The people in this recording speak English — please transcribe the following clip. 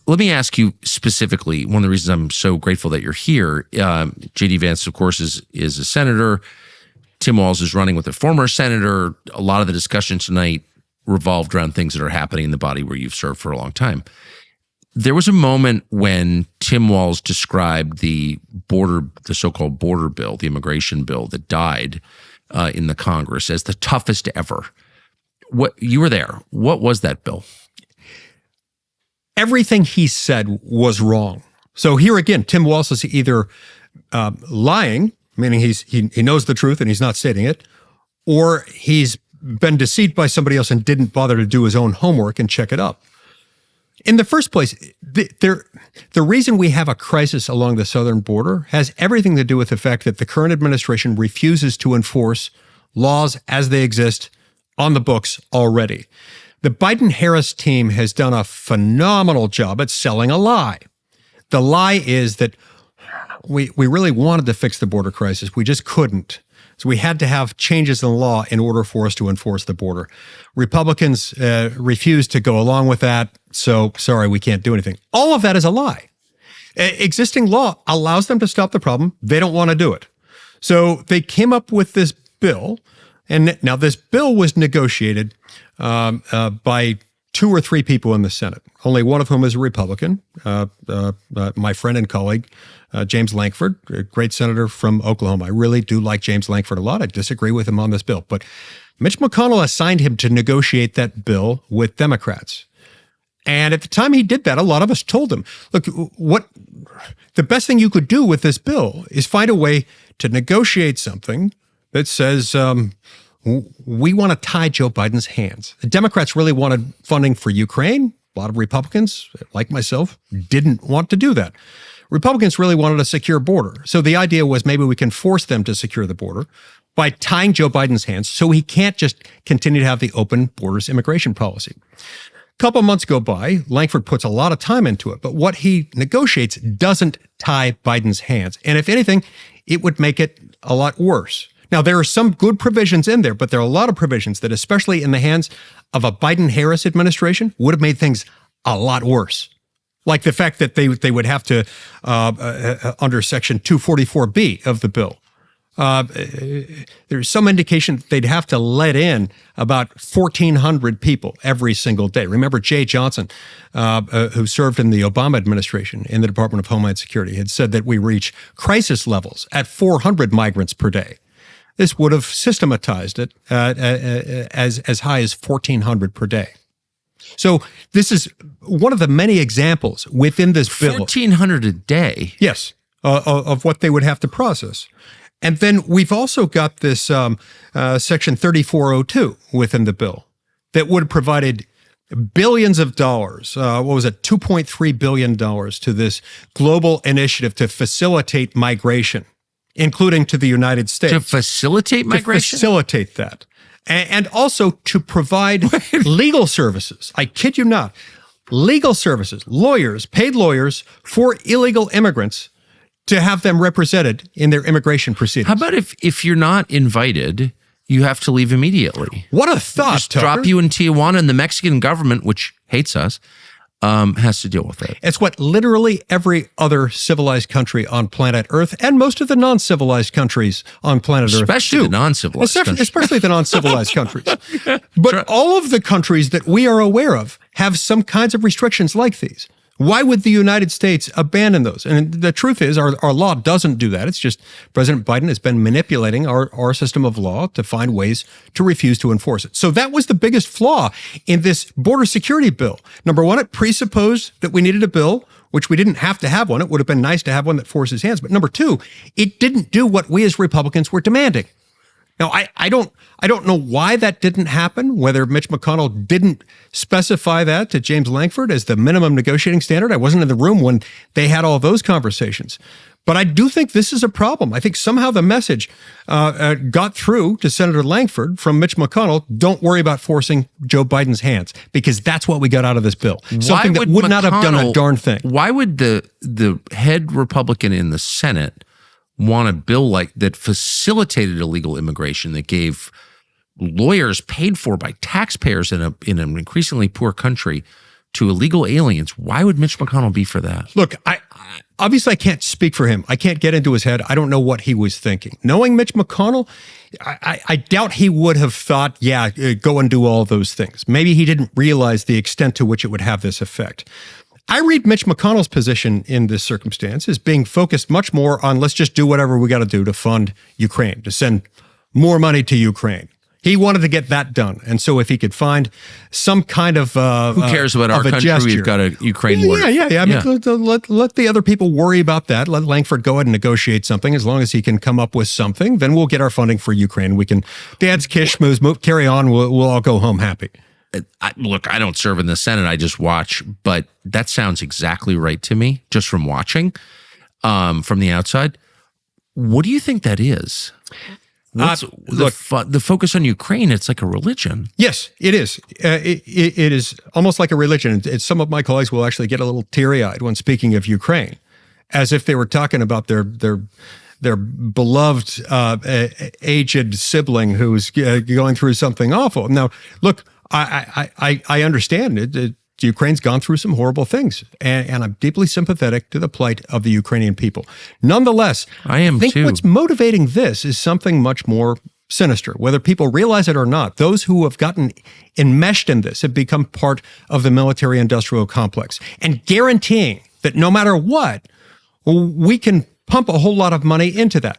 let me ask you specifically, one of the reasons I'm so grateful that you're here, J.D. Vance, of course, is a senator. Tim Walz is running with a former senator. A lot of the discussion tonight revolved around things that are happening in the body where you've served for a long time. There was a moment when Tim Walz described the so-called border bill, the immigration bill that died in the Congress as the toughest ever. You were there. What was that bill? Everything he said was wrong. So here again, Tim Walz is either lying, meaning he knows the truth and he's not stating it, or he's been deceived by somebody else and didn't bother to do his own homework and check it up. In the first place, the reason we have a crisis along the southern border has everything to do with the fact that the current administration refuses to enforce laws as they exist on the books already. The Biden-Harris team has done a phenomenal job at selling a lie. The lie is that we really wanted to fix the border crisis. We just couldn't. So we had to have changes in law in order for us to enforce the border. Republicans refused to go along with that. So sorry, we can't do anything. All of that is a lie. Existing law allows them to stop the problem. They don't want to do it. So they came up with this bill. And now this bill was negotiated by 2 or 3 people in the Senate, only one of whom is a Republican, my friend and colleague, James Lankford, a great senator from Oklahoma. I really do like James Lankford a lot. I disagree with him on this bill. But Mitch McConnell assigned him to negotiate that bill with Democrats. And at the time he did that, a lot of us told him, look, the best thing you could do with this bill is find a way to negotiate something that says we want to tie Joe Biden's hands. The Democrats really wanted funding for Ukraine. A lot of Republicans, like myself, didn't want to do that. Republicans really wanted a secure border. So the idea was maybe we can force them to secure the border by tying Joe Biden's hands so he can't just continue to have the open borders immigration policy. A couple months go by. Lankford puts a lot of time into it, but what he negotiates doesn't tie Biden's hands. And if anything, it would make it a lot worse. Now, there are some good provisions in there, but there are a lot of provisions that, especially in the hands of a Biden-Harris administration, would have made things a lot worse. Like the fact that they would have to, under Section 244B of the bill, there's some indication that they'd have to let in about 1,400 people every single day. Remember, Jay Johnson, who served in the Obama administration in the Department of Homeland Security, had said that we reach crisis levels at 400 migrants per day. This would have systematized it as high as 1,400 per day. So this is one of the many examples within this bill. 1,400 a day? Yes, of what they would have to process. And then we've also got this Section 3402 within the bill that would have provided billions of dollars, $2.3 billion to this global initiative to facilitate migration, including to the United States. To facilitate migration? To facilitate that. And also to provide legal services. I kid you not. Legal services, lawyers, paid lawyers for illegal immigrants to have them represented in their immigration proceedings. How about if you're not invited, you have to leave immediately? What a thought, Just Tucker. drop you in Tijuana, and the Mexican government, which hates us, has to deal with it. It's what literally every other civilized country on planet Earth and most of the non-civilized countries on planet Earth Especially do. the non-civilized countries. Especially the non-civilized countries. But all of the countries that we are aware of have some kinds of restrictions like these. Why would the United States abandon those? And the truth is, our law doesn't do that. It's just President Biden has been manipulating our system of law to find ways to refuse to enforce it. So that was the biggest flaw in this border security bill. Number one, it presupposed that we needed a bill, which we didn't have to have one. It would have been nice to have one that forces hands. But number two, it didn't do what we as Republicans were demanding. Now, I don't know why that didn't happen, whether Mitch McConnell didn't specify that to James Lankford as the minimum negotiating standard. I wasn't in the room when they had all those conversations. But I do think this is a problem. I think somehow the message got through to Senator Lankford from Mitch McConnell, don't worry about forcing Joe Biden's hands, because that's what we got out of this bill. Something that would not have done a darn thing. Why would the head Republican in the Senate want a bill like that facilitated illegal immigration, that gave lawyers paid for by taxpayers in an increasingly poor country to illegal aliens. Why would Mitch McConnell be for that? Look, obviously I can't speak for him. I can't get into his head. I don't know what he was thinking. Knowing Mitch McConnell, I doubt he would have thought, yeah, go and do all those things. Maybe he didn't realize the extent to which it would have this effect. I read Mitch McConnell's position in this circumstance as being focused much more on let's just do whatever we got to do to fund Ukraine, to send more money to Ukraine. He wanted to get that done. And so if he could find some kind of who cares about our country? Gesture, We've got a Ukraine war. Yeah. I mean, let the other people worry about that. Let Langford go ahead and negotiate something. As long as he can come up with something, then we'll get our funding for Ukraine. We can dance, kiss, schmooze, carry on. We'll all go home happy. Look, I don't serve in the Senate. I just watch, but that sounds exactly right to me, just from watching from the outside. What do you think that is? The focus on Ukraine, it's like a religion. Yes, it is. It is almost like a religion. Some of my colleagues will actually get a little teary-eyed when speaking of Ukraine, as if they were talking about their beloved aged sibling who's going through something awful. Now, look, I understand it. Ukraine's gone through some horrible things, and I'm deeply sympathetic to the plight of the Ukrainian people. Nonetheless, I think what's motivating this is something much more sinister. Whether people realize it or not, those who have gotten enmeshed in this have become part of the military-industrial complex, and guaranteeing that no matter what, we can pump a whole lot of money into that.